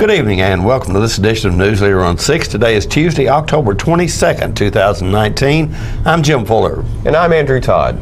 Good evening and welcome to this edition of News Leader on 6. Today is Tuesday, October 22nd, 2019. I'm Jim Fuller. And I'm Andrew Todd.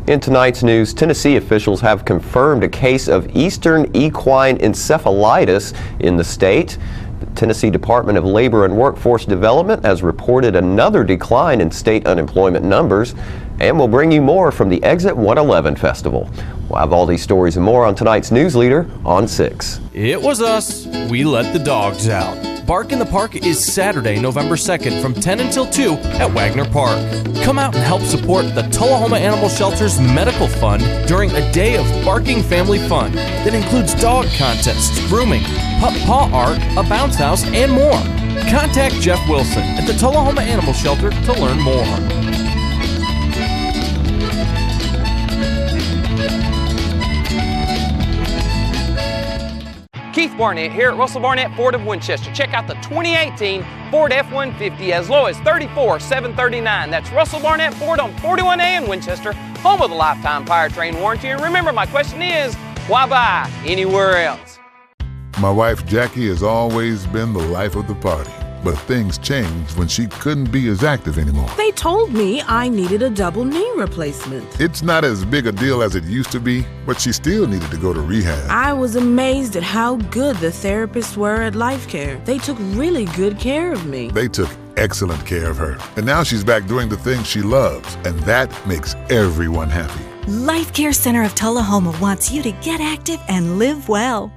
In tonight's news, Tennessee officials have confirmed a case of Eastern equine encephalitis in the state. The Tennessee Department of Labor and Workforce Development has reported another decline in state unemployment numbers, and we'll bring you more from the Exit 111 Festival. We'll have all these stories and more on tonight's News Leader on 6. It was us. We let the dogs out. Bark in the Park is Saturday, November 2nd from 10 until 2 at Wagner Park. Come out and help support the Tullahoma Animal Shelter's Medical Fund during a day of barking family fun that includes dog contests, grooming, pup paw art, a bounce house, and more. Contact Jeff Wilson at the Tullahoma Animal Shelter to learn more. Keith Barnett here at Russell Barnett Ford of Winchester. Check out the 2018 Ford F-150 as low as $34,739. That's Russell Barnett Ford on 41A in Winchester, home of the lifetime powertrain warranty. And remember, my question is, why buy anywhere else? My wife Jackie has always been the life of the party, but things changed when she couldn't be as active anymore. They told me I needed a double knee replacement. It's not as big a deal as it used to be, but she still needed to go to rehab. I was amazed at how good the therapists were at Life Care. They took really good care of me. They took excellent care of her, and now she's back doing the things she loves, and that makes everyone happy. Life Care Center of Tullahoma wants you to get active and live well.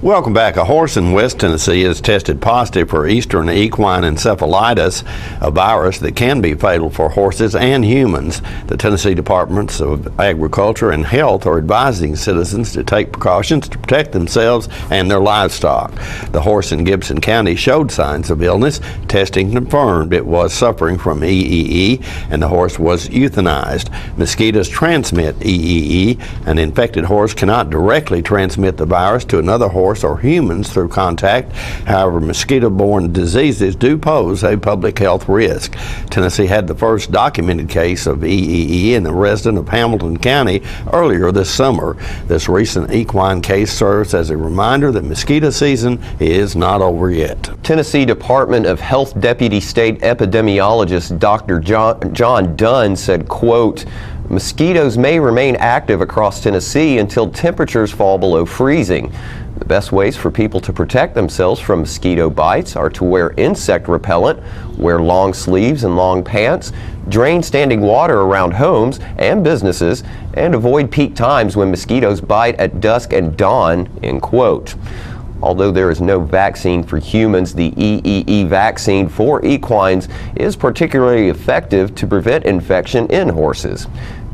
Welcome back. A horse in West Tennessee has tested positive for Eastern equine encephalitis, a virus that can be fatal for horses and humans. The Tennessee Departments of Agriculture and Health are advising citizens to take precautions to protect themselves and their livestock. The horse in Gibson County showed signs of illness. Testing confirmed it was suffering from EEE, and the horse was euthanized. Mosquitoes transmit EEE. An infected horse cannot directly transmit the virus to another horse or humans through contact. However, mosquito-borne diseases do pose a public health risk. Tennessee had the first documented case of EEE in a resident of Hamilton County earlier this summer. This recent equine case serves as a reminder that mosquito season is not over yet. Tennessee Department of Health Deputy State Epidemiologist Dr. John Dunn said, quote, "Mosquitoes may remain active across Tennessee until temperatures fall below freezing. The best ways for people to protect themselves from mosquito bites are to wear insect repellent, wear long sleeves and long pants, drain standing water around homes and businesses, and avoid peak times when mosquitoes bite at dusk and dawn," end quote. Although there is no vaccine for humans, the EEE vaccine for equines is particularly effective to prevent infection in horses.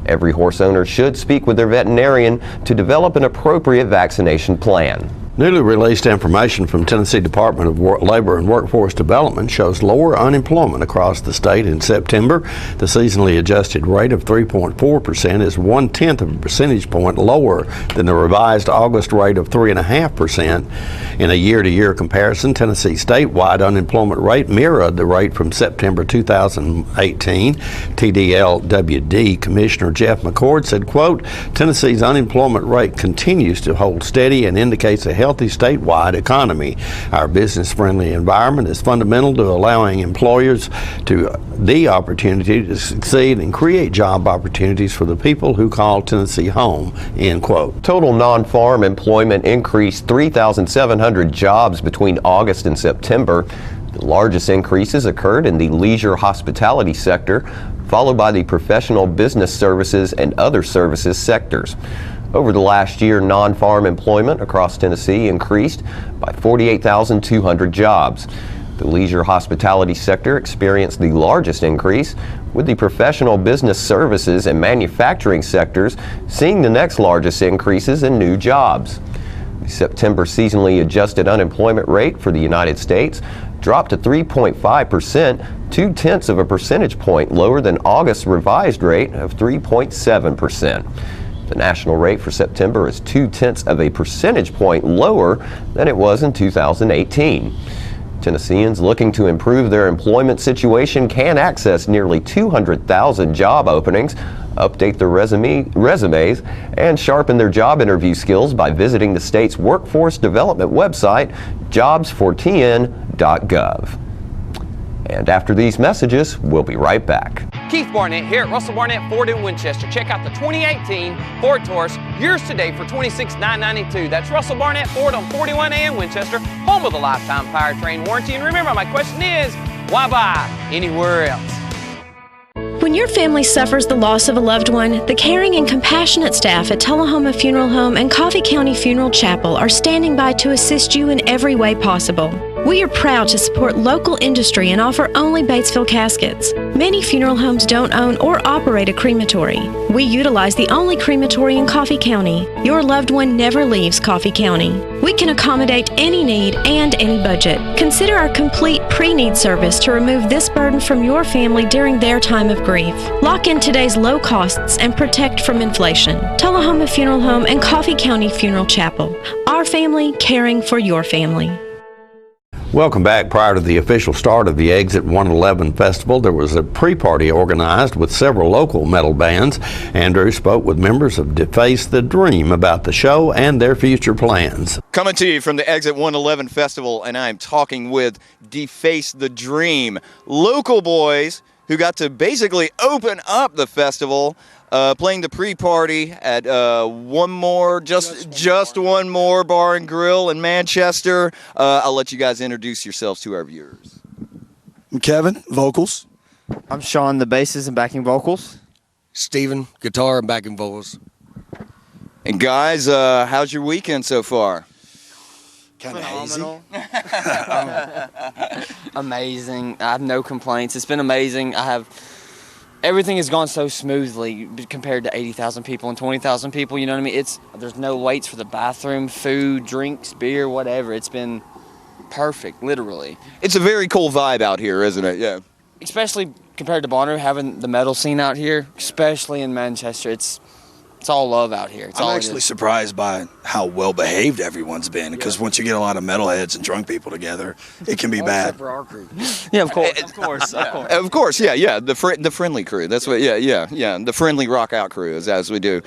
Every horse owner should speak with their veterinarian to develop an appropriate vaccination plan. Newly released information from Tennessee Department of Labor and Workforce Development shows lower unemployment across the state in September. The seasonally adjusted rate of 3.4% is 1/10 of a percentage point lower than the revised August rate of 3.5%. In a year-to-year comparison, Tennessee's statewide unemployment rate mirrored the rate from September 2018. TDLWD Commissioner Jeff McCord said, quote, "Tennessee's unemployment rate continues to hold steady and indicates a healthy statewide economy. Our business-friendly environment is fundamental to allowing employers the opportunity to succeed and create job opportunities for the people who call Tennessee home," end quote. Total non-farm employment increased 3,700 jobs between August and September. The largest increases occurred in the leisure hospitality sector, followed by the professional business services and other services sectors. Over the last year, non-farm employment across Tennessee increased by 48,200 jobs. The leisure hospitality sector experienced the largest increase, with the professional business services and manufacturing sectors seeing the next largest increases in new jobs. The September seasonally adjusted unemployment rate for the United States dropped to 3.5%, 0.2 of a percentage point lower than August's revised rate of 3.7%. The national rate for September is 0.2 of a percentage point lower than it was in 2018. Tennesseans looking to improve their employment situation can access nearly 200,000 job openings update their resumes, and sharpen their job interview skills by visiting the state's workforce development website, jobs4tn.gov. And after these messages, we'll be right back. Keith Barnett here at Russell Barnett Ford in Winchester. Check out the 2018 Ford Taurus, yours today for $26,992. That's Russell Barnett Ford on 41A in Winchester, home of the lifetime powertrain warranty. And remember, my question is, why buy anywhere else? When your family suffers the loss of a loved one, the caring and compassionate staff at Tullahoma Funeral Home and Coffee County Funeral Chapel are standing by to assist you in every way possible. We are proud to support local industry and offer only Batesville caskets. Many funeral homes don't own or operate a crematory. We utilize the only crematory in Coffee County. Your loved one never leaves Coffee County. We can accommodate any need and any budget. Consider our complete pre-need service to remove this burden from your family during their time of grief. Lock in today's low costs and protect from inflation. Tullahoma Funeral Home and Coffee County Funeral Chapel. Our family caring for your family. Welcome back. Prior to the official start of the Exit 111 Festival, there was a pre-party organized with several local metal bands. Andrew spoke with members of Deface the Dream about the show and their future plans. Coming to you from the Exit 111 Festival, and I'm talking with Deface the Dream, local boys who got to basically open up the festival, playing the pre-party at One More Bar and Grill in Manchester. I'll let you guys introduce yourselves to our viewers. I'm Kevin, vocals. I'm Sean, the basses and backing vocals. Steven, guitar and backing vocals. And guys, how's your weekend so far? Phenomenal. Amazing. I have no complaints. It's been amazing. Everything has gone so smoothly compared to 80,000 people and 20,000 people, you know what I mean? There's no waits for the bathroom, food, drinks, beer, whatever. It's been perfect, literally. It's a very cool vibe out here, isn't it? Yeah. Especially compared to Bonnaroo, having the metal scene out here, especially in Manchester, it's all love out here. I'm actually surprised by how well behaved everyone's been, because once you get a lot of metalheads and drunk people together, it can be bad. Except for our crew. Yeah, of course. Of course, yeah. The friendly crew. That's what. Yeah. The friendly rock out crew is as we do.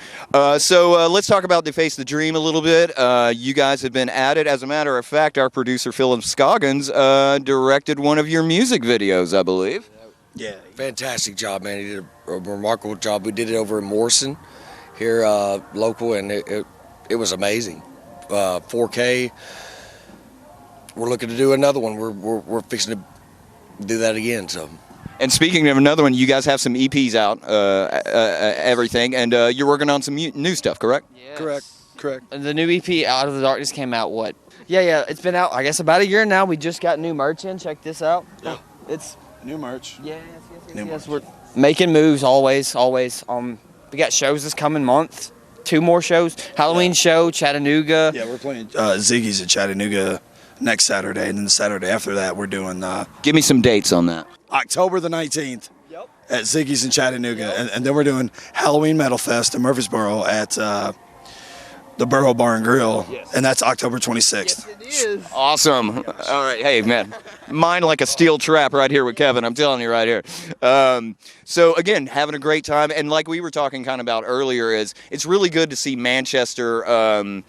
So let's talk about Deface the Dream a little bit. You guys have been at it. As a matter of fact, our producer Philip Scoggins directed one of your music videos, I believe. Yeah, fantastic job, man. He did a remarkable job. We did it over in Morrison, here local, and it was amazing. 4K. We're looking to do another one. We're fixing to do that again. So. And speaking of another one, you guys have some EPs out, everything, and you're working on some new stuff, correct? Yes. Correct. The new EP, Out of the Darkness, came out what? Yeah. It's been out, I guess, about a year now. We just got new merch in. Check this out. Yeah. It's new merch. Yes. We're making moves always. We got shows this coming month. 2 more shows. Halloween show, Chattanooga. Yeah, we're playing Ziggy's at Chattanooga next Saturday, and then the Saturday after that we're doing... Give me some dates on that. October the 19th at Ziggy's in Chattanooga, and then we're doing Halloween Metal Fest in Murfreesboro at the Borough Bar and Grill, and that's October 26th. Yes, it is. Awesome. All right. Hey, man. Mine like a steel trap right here with Kevin. I'm telling you right here. So, again, having a great time. And like we were talking kind of about earlier, it's really good to see Manchester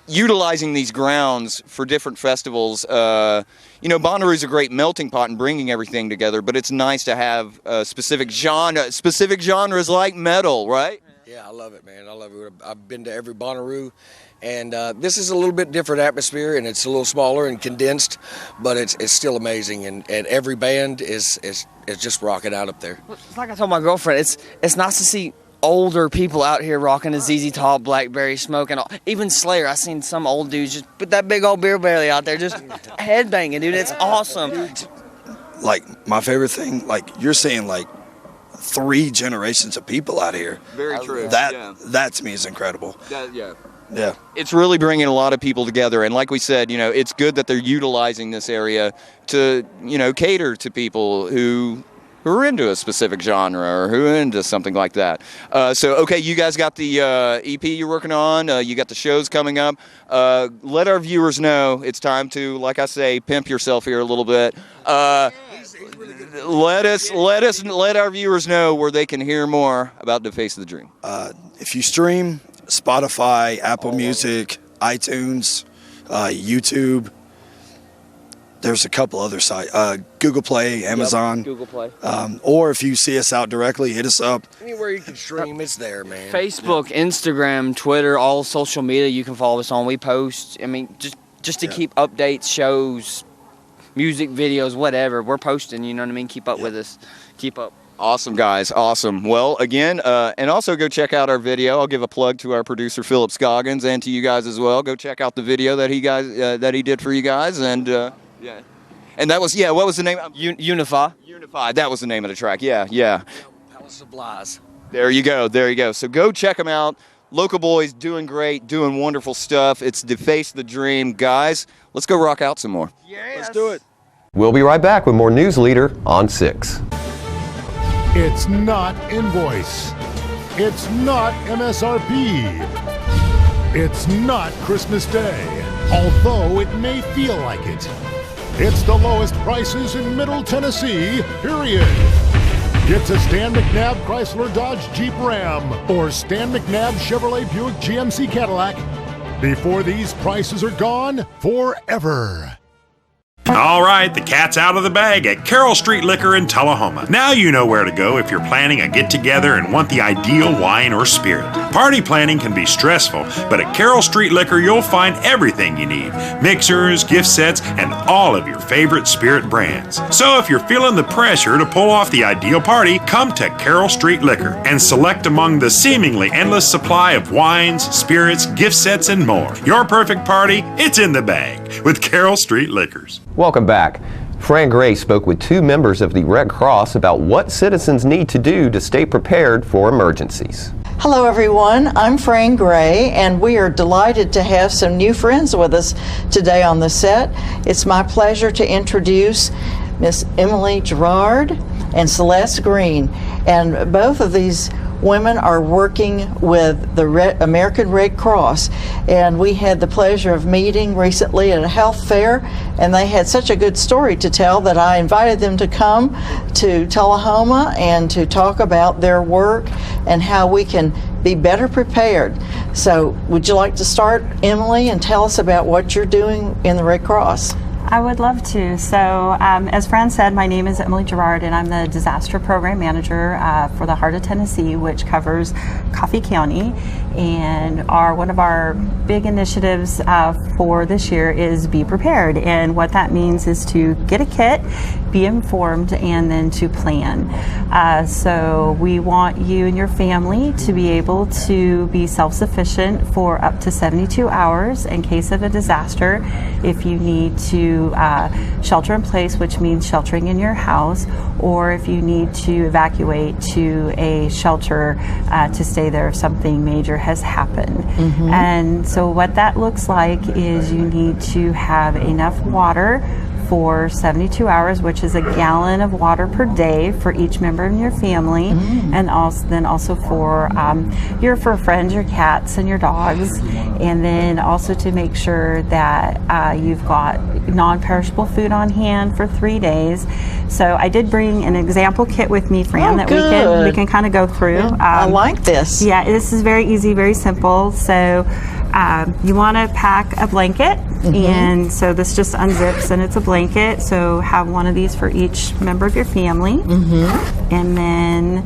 utilizing these grounds for different festivals. Bonnaroo's a great melting pot and bringing everything together, but it's nice to have specific genres like metal, right? Yeah, I love it, man. I love it. I've been to every Bonnaroo, and this is a little bit different atmosphere, and it's a little smaller and condensed, but it's still amazing, and every band is just rocking out up there. It's like I told my girlfriend, it's nice to see older people out here rocking a ZZ Top, Blackberry Smoke, and all. Even Slayer. I seen some old dudes just put that big old beer belly out there, just headbanging, dude. It's awesome. Like, my favorite thing, like, you're saying, like, 3 generations of people out here. Very true. That to me is incredible. Yeah. It's really bringing a lot of people together, and like we said, it's good that they're utilizing this area to, cater to people who who are into a specific genre or who are into something like that. So, okay, you guys got the EP you're working on. You got the shows coming up. Let our viewers know it's time to, like I say, pimp yourself here a little bit. Let our viewers know where they can hear more about Deface the Dream. If you stream Spotify, Apple Music, iTunes, YouTube, there's a couple other sites, Google Play, Amazon. Yep, Google Play. Or if you see us out directly, hit us up. Anywhere you can stream, it's there, man. Facebook, Instagram, Twitter, all social media you can follow us on. We post, I mean, just to keep updates, shows, music videos, whatever. We're posting, you know what I mean? Keep up with us. Keep up. Awesome, guys. Awesome. Well, again, and also go check out our video. I'll give a plug to our producer, Philip Scoggins, and to you guys as well. Go check out the video that he did for you guys. And, yeah. And that was, what was the name? Unify. Unify. That was the name of the track. Yeah. Palace of Lies. There you go. So go check them out. Local boys doing great, doing wonderful stuff. It's Deface the Dream. Guys, let's go rock out some more. Yes. Let's do it. We'll be right back with more News Leader on 6. It's not invoice. It's not MSRP. It's not Christmas Day, although it may feel like it. It's the lowest prices in Middle Tennessee, period. It's a Stan McNabb Chrysler Dodge Jeep Ram or Stan McNabb Chevrolet Buick GMC Cadillac before these prices are gone forever. All right, the cat's out of the bag at Carroll Street Liquor in Tullahoma. Now you know where to go if you're planning a get-together and want the ideal wine or spirit. Party planning can be stressful, but at Carroll Street Liquor you'll find everything you need. Mixers, gift sets, and all of your favorite spirit brands. So if you're feeling the pressure to pull off the ideal party, come to Carroll Street Liquor and select among the seemingly endless supply of wines, spirits, gift sets, and more. Your perfect party, it's in the bag with Carroll Street Liquors. Welcome back. Fran Gray spoke with 2 members of the Red Cross about what citizens need to do to stay prepared for emergencies. Hello everyone, I'm Fran Gray and we are delighted to have some new friends with us today on the set. It's my pleasure to introduce Miss Emily Gerard and Celeste Green, and both of these women are working with the American Red Cross, and we had the pleasure of meeting recently at a health fair, and they had such a good story to tell that I invited them to come to Tullahoma and to talk about their work and how we can be better prepared. So would you like to start, Emily, and tell us about what you're doing in the Red Cross? I would love to. So as Fran said, my name is Emily Gerard and I'm the Disaster Program Manager for the Heart of Tennessee, which covers Coffee County. And one of our big initiatives for this year is Be Prepared. And what that means is to get a kit, be informed, and then to plan. So we want you and your family to be able to be self-sufficient for up to 72 hours in case of a disaster. If you need to shelter in place, which means sheltering in your house, or if you need to evacuate to a shelter to stay there if something major has happened. Mm-hmm. And so what that looks like is you need to have enough water for 72 hours, which is a gallon of water per day for each member in your family, and also for your fur friends, your cats and your dogs, and then also to make sure that you've got non-perishable food on hand for 3 days. So I did bring an example kit with me, Fran, that we can kind of go through. I like this. Yeah, this is very easy, very simple. So you want to pack a blanket, and so this just unzips and it's a blanket, so have one of these for each member of your family. And then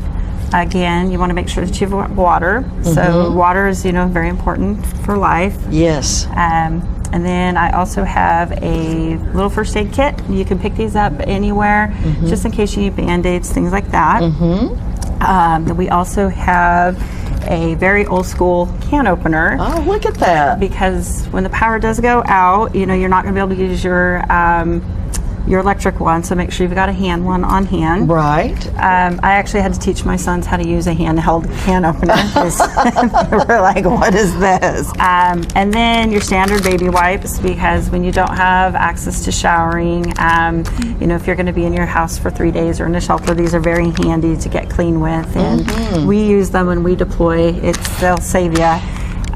again, you want to make sure that you have water. So water is, very important for life. Yes. And then I also have a little first aid kit. You can pick these up anywhere, just in case you need Band-Aids, things like that. We also have a very old school can opener. Oh, look at that. Because when the power does go out, you're not going to be able to use your your electric one, so make sure you've got a hand one on hand. Right. I actually had to teach my sons how to use a handheld can opener because they were like, what is this? And then your standard baby wipes, because when you don't have access to showering, if you're going to be in your house for 3 days or in a shelter, these are very handy to get clean with. And we use them when we deploy. They'll save you.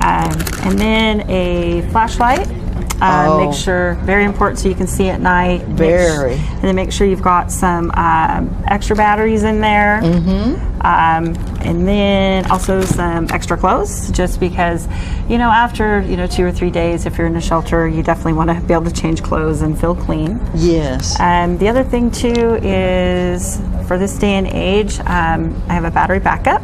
And then a flashlight. Make sure, very important, so you can see at night. And then make sure you've got some extra batteries in there. And then also some extra clothes, just because, after, 2 or 3 days, if you're in a shelter, you definitely want to be able to change clothes and feel clean. Yes. The other thing, too, is for this day and age, I have a battery backup.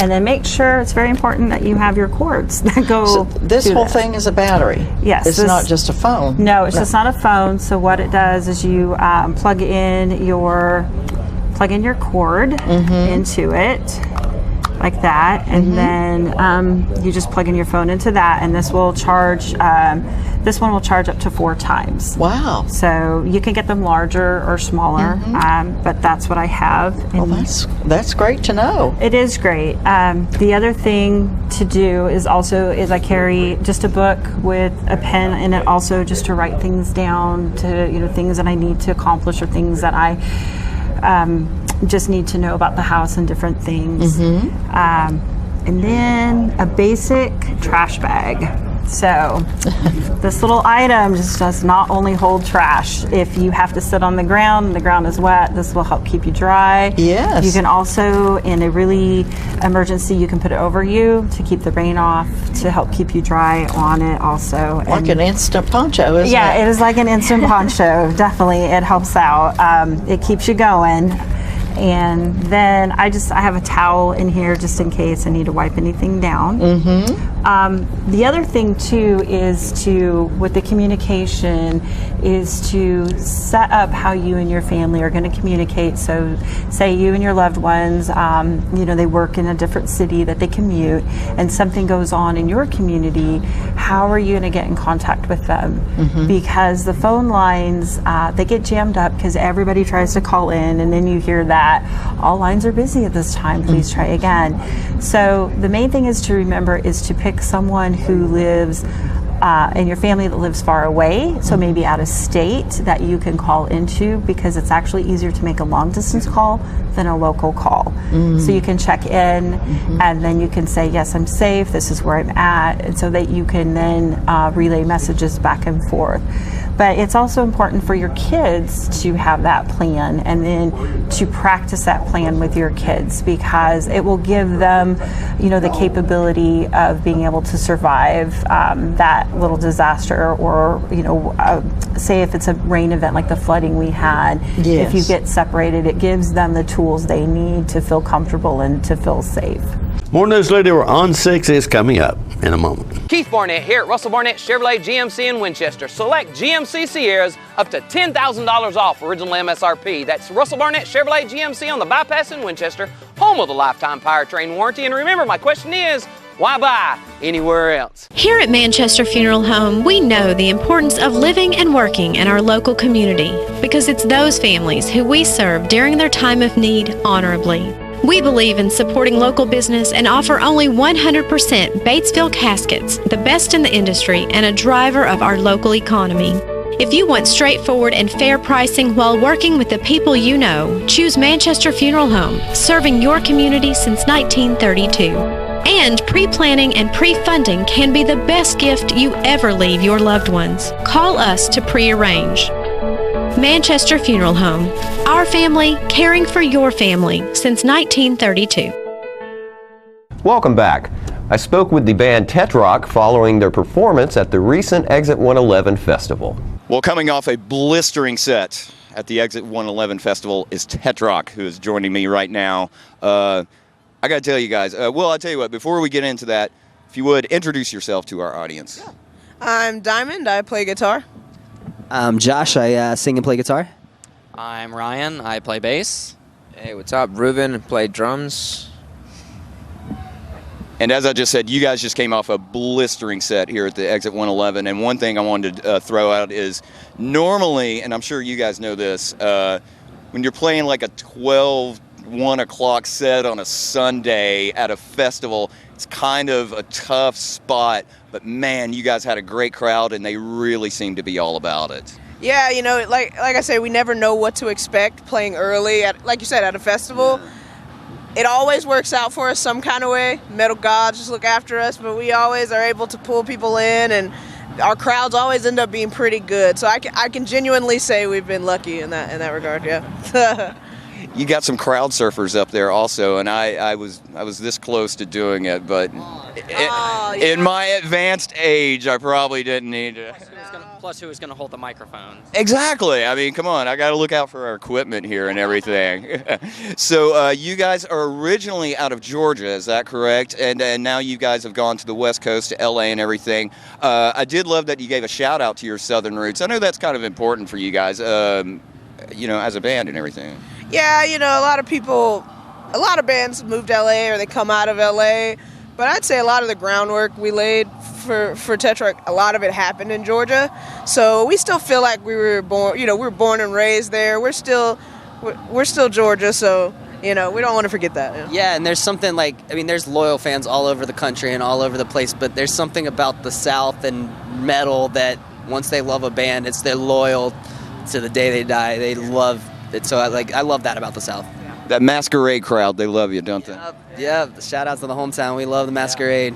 And then make sure, it's very important that you have your cords that go. So this whole thing is a battery. Yes. It's not just a phone. No, it's just not a phone. So what it does is you plug in your cord into it, like that, and then you just plug in your phone into that, and this will charge. This one will charge up to 4 times. Wow. So you can get them larger or smaller, but that's what I have. And that's great to know. It is great. The other thing to do is I carry just a book with a pen in it, also just to write things down, to things that I need to accomplish or things that I just need to know about the house and different things. And then a basic trash bag. So this little item just does not only hold trash. If you have to sit on the ground and the ground is wet, this will help keep you dry. Yes. You can also, in a really emergency, you can put it over you to keep the rain off, to help keep you dry on it also. Like an instant poncho, isn't it? Yeah, it is like an instant poncho. Definitely, it helps out. It keeps you going. And then I have a towel in here just in case I need to wipe anything down. The other thing too is with the communication, is to set up how you and your family are going to communicate. So say you and your loved ones, they work in a different city that they commute, and something goes on in your community, how are you going to get in contact with them? Because the phone lines, they get jammed up because everybody tries to call in, and then you hear that all lines are busy at this time, please try again. So the main thing is to remember is to pick someone who lives in your family that lives far away, so maybe out of state, that you can call into, because it's actually easier to make a long distance call than a local call. So you can check in, and then you can say, yes, I'm safe, this is where I'm at, and so that you can then relay messages back and forth. But it's also important for your kids to have that plan, and then to practice that plan with your kids, because it will give them, the capability of being able to survive that little disaster, or, say if it's a rain event like the flooding we had, if you get separated, it gives them the tools they need to feel comfortable and to feel safe. More News Leader on 6 is coming up in a moment. Keith Barnett here at Russell Barnett Chevrolet GMC in Winchester. Select GMC Sierras up to $10,000 off original MSRP. That's Russell Barnett Chevrolet GMC on the bypass in Winchester, home of the lifetime powertrain warranty. And remember, my question is, why buy anywhere else? Here at Manchester Funeral Home, we know the importance of living and working in our local community, because it's those families who we serve during their time of need honorably. We believe in supporting local business and offer only 100% Batesville caskets, the best in the industry and a driver of our local economy. If you want straightforward and fair pricing while working with the people you know, choose Manchester Funeral Home, serving your community since 1932. And pre-planning and pre-funding can be the best gift you ever leave your loved ones. Call us to pre-arrange. Manchester Funeral Home. Our family, caring for your family since 1932. Welcome back. I spoke with the band Tetrock following their performance at the recent Exit 111 Festival. Well, coming off a blistering set at the Exit 111 Festival is Tetrock, who is joining me right now. I got to tell you guys, well, I'll tell you what, before we get into that, if you would, introduce yourself to our audience. Yeah. I'm Diamond. I play guitar. I'm Josh. I sing and play guitar. I'm Ryan. I play bass. Hey, what's up? Ruben. Play drums. And as I just said, you guys just came off a blistering set here at the Exit 111. And one thing I wanted to throw out is normally, and I'm sure you guys know this, when you're playing like a 1 o'clock set on a Sunday at a festival, it's kind of a tough spot. But man, you guys had a great crowd, and they really seem to be all about it. Yeah, you know, like I say, we never know what to expect playing early, like you said, at a festival. It always works out for us some kind of way. Metal gods just look after us, but we always are able to pull people in, and our crowds always end up being pretty good. So I can genuinely say we've been lucky in that regard, yeah. You got some crowd surfers up there also, and I was this close to doing it, but in my advanced age, I probably didn't need to. Plus, who was going to hold the microphone? Exactly. I mean, come on. I got to look out for our equipment here and everything. So you guys are originally out of Georgia, is that correct? And now you guys have gone to the West Coast, to L.A. and everything. I did love that you gave a shout out to your Southern roots. I know that's kind of important for you guys, you know, as a band and everything. Yeah, you know, a lot of bands move to LA or they come out of LA, but I'd say a lot of the groundwork we laid for Tetrarch, a lot of it happened in Georgia. So we still feel like we were born, you know, we were born and raised there. We're still Georgia, so, you know, we don't want to forget that. Yeah, and there's something like, I mean, there's loyal fans all over the country and all over the place, but there's something about the South and metal that once they love a band, they're loyal to the day they die. They love it. So I love that about the South. That Masquerade crowd, they love you, don't they? Yeah, shout out to the hometown. We love the Masquerade.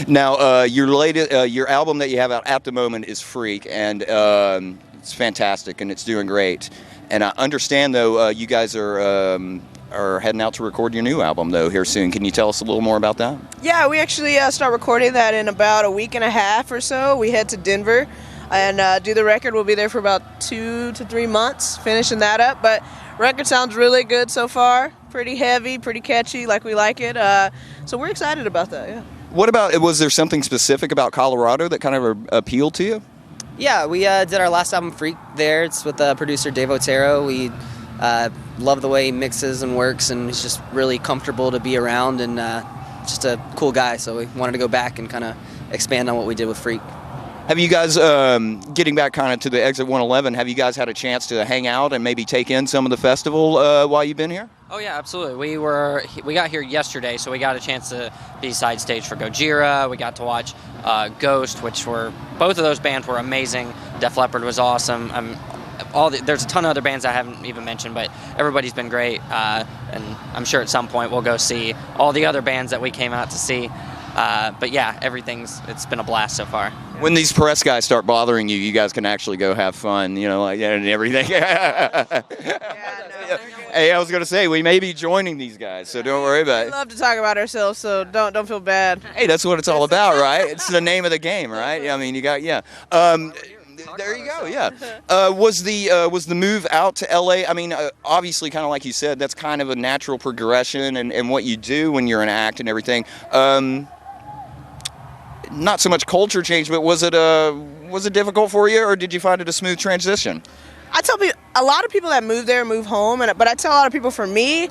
Now, your album that you have out at the moment is Freak, and it's fantastic, and it's doing great. And I understand, though, you guys are heading out to record your new album, though, here soon. Can you tell us a little more about that? Yeah, we actually start recording that in about a week and a half or so. We head to Denver and do the record. We'll be there for about 2 to 3 months, finishing that up. But record sounds really good so far. Pretty heavy, pretty catchy, like we like it. So we're excited about that, yeah. What about, was there something specific about Colorado that kind of appealed to you? Yeah, we did our last album, Freak, there. It's with producer Dave Otero. We love the way he mixes and works, and he's just really comfortable to be around, and just a cool guy. So we wanted to go back and kind of expand on what we did with Freak. Have you guys, getting back kind of to the Exit 111, have you guys had a chance to hang out and maybe take in some of the festival while you've been here? Oh yeah, absolutely. We got here yesterday, so we got a chance to be side stage for Gojira. We got to watch Ghost, which both of those bands were amazing. Def Leppard was awesome. There's a ton of other bands I haven't even mentioned, but everybody's been great. And I'm sure at some point we'll go see all the other bands that we came out to see. But yeah, it's been a blast so far. When these press guys start bothering you, you guys can actually go have fun, you know, like, and everything. Hey, I was going to say, we may be joining these guys, so don't worry about it. We love to talk about ourselves, so don't feel bad. Hey, that's what it's all about, right? It's the name of the game, right? I mean, you got, yeah. There you go, yeah. Was the move out to LA, I mean, obviously, kind of like you said, that's kind of a natural progression and what you do when you're an act and everything. Not so much culture change, but was it difficult for you, or did you find it a smooth transition? I tell people, a lot of people that move there move home, but I tell a lot of people, for me,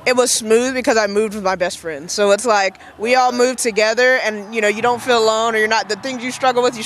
it was smooth because I moved with my best friend. So it's like we all moved together, and you know, you don't feel alone, or you're not, the things you struggle with,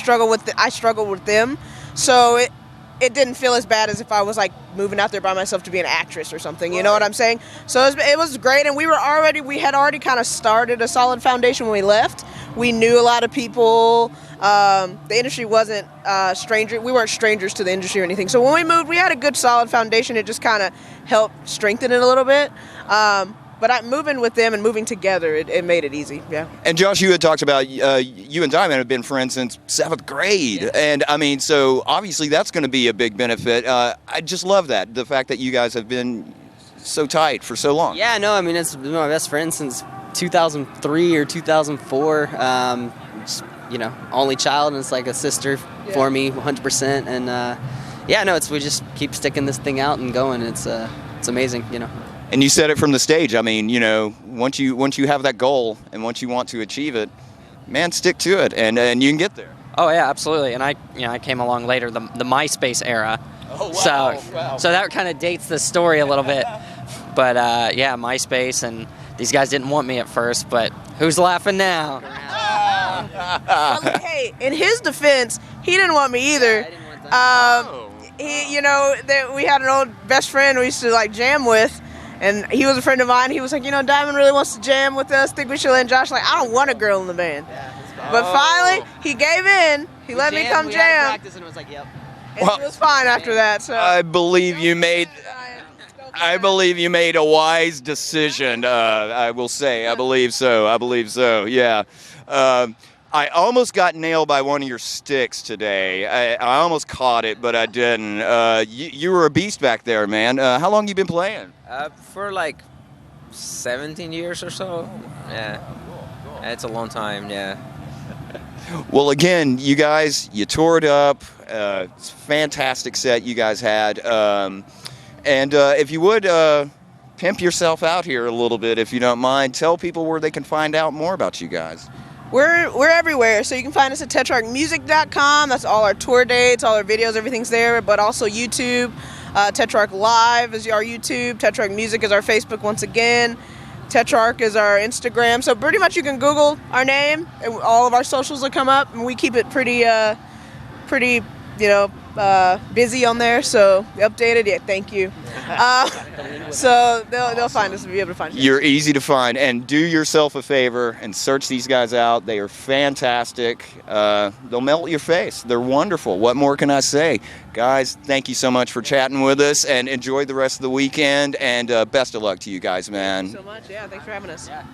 I struggle with them. So it didn't feel as bad as if I was like moving out there by myself to be an actress or something. You know what I'm saying? So it was great, and we had already kind of started a solid foundation when we left. We knew a lot of people. The industry wasn't stranger. We weren't strangers to the industry or anything. So when we moved, we had a good solid foundation. It just kind of helped strengthen it a little bit. But moving with them and moving together, it made it easy, yeah. And Josh, you had talked about you and Diamond have been friends since 7th grade. Yeah. And I mean, so obviously that's going to be a big benefit. I just love that, the fact that you guys have been so tight for so long. Yeah, no, I mean, it's been my best friend since 2003 or 2004. You know, only child, and it's like a sister for me, 100%. And yeah, no, we just keep sticking this thing out and going. It's amazing, you know. And you said it from the stage. I mean, you know, once you have that goal and once you want to achieve it, man, stick to it, and you can get there. Oh yeah, absolutely. And I came along later, the MySpace era. Oh wow! So that kind of dates the story a little bit. But yeah, MySpace, and these guys didn't want me at first, but Who's laughing now? Well, hey, in his defense, he didn't want me either. He, you know, we had an old best friend we used to like jam with, and he was a friend of mine. He was like, you know, Diamond really wants to jam with us. Think we should let Josh? Like, I don't want a girl in the band. But finally, he gave in. He let me come jam. Practice and was like, yep. And it was fine after that. So I believe you made a wise decision. I will say, I believe so. Yeah. I almost got nailed by one of your sticks today. I almost caught it, but I didn't. You were a beast back there, man. How long you been playing? For like 17 years or so. Yeah. It's a long time, yeah. Well, again, you guys, you tore it up. It's a fantastic set you guys had. And if you would, pimp yourself out here a little bit, if you don't mind. Tell people where they can find out more about you guys. we're everywhere. So you can find us at tetrarchmusic.com. That's all our tour dates, all our videos, everything's there. But also YouTube. Tetrarch Live is our YouTube. Tetrarch Music is our Facebook once again. Tetrarch is our Instagram. So pretty much you can Google our name and all of our socials will come up, and we keep it pretty busy on there. So updated. Yeah, thank you. So they'll find us and be able to find us. You're easy to find, and do yourself a favor and search these guys out. They are fantastic. They'll melt your face. They're wonderful. What more can I say? Guys, thank you so much for chatting with us, and enjoy the rest of the weekend, and best of luck to you guys, man. Thank you so much. Yeah, thanks for having us. Yeah.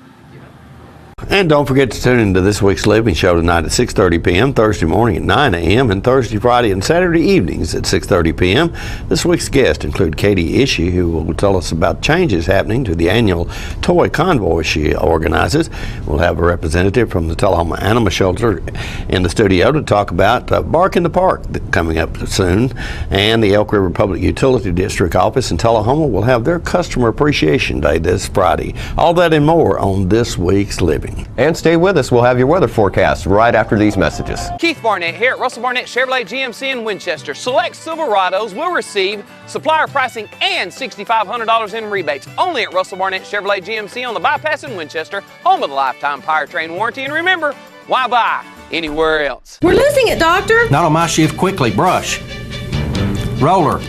And don't forget to tune into this week's Living Show tonight at 6:30 p.m., Thursday morning at 9 a.m., and Thursday, Friday, and Saturday evenings at 6:30 p.m. This week's guests include Katie Ishii, who will tell us about changes happening to the annual toy convoy she organizes. We'll have a representative from the Tullahoma Animal Shelter in the studio to talk about Bark in the Park coming up soon. And the Elk River Public Utility District office in Tullahoma will have their Customer Appreciation Day this Friday. All that and more on this week's Living. And stay with us. We'll have your weather forecast right after these messages. Keith Barnett here at Russell Barnett Chevrolet GMC in Winchester. Select Silverados will receive supplier pricing and $6,500 in rebates only at Russell Barnett Chevrolet GMC on the bypass in Winchester, home of the lifetime powertrain warranty. And remember, why buy anywhere else? We're losing it, Doctor. Not on my shift. Quickly, brush. Roller.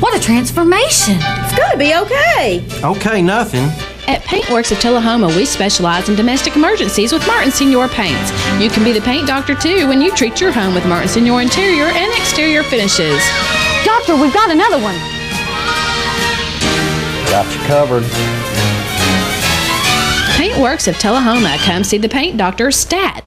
What a transformation. It's going to be okay. Okay, nothing. At Paintworks of Tullahoma, we specialize in domestic emergencies with Martin Senior Paints. You can be the paint doctor too when you treat your home with Martin Senior interior and exterior finishes. Doctor, we've got another one. Got you covered. Paintworks of Tullahoma. Come see the paint doctor, Stat.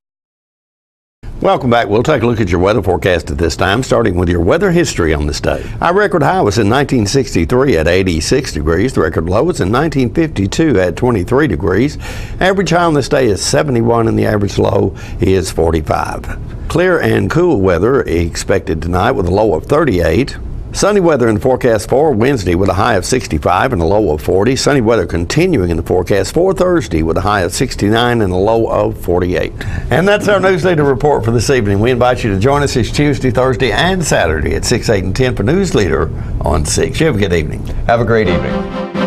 Welcome back. We'll take a look at your weather forecast at this time, starting with your weather history on this day. Our record high was in 1963 at 86 degrees. The record low was in 1952 at 23 degrees. Average high on this day is 71 and the average low is 45. Clear and cool weather expected tonight with a low of 38. Sunny weather in the forecast for Wednesday with a high of 65 and a low of 40. Sunny weather continuing in the forecast for Thursday with a high of 69 and a low of 48. And that's our News Leader report for this evening. We invite you to join us each Tuesday, Thursday, and Saturday at 6, 8, and 10 for News Leader on 6. You have a good evening. Have a great evening.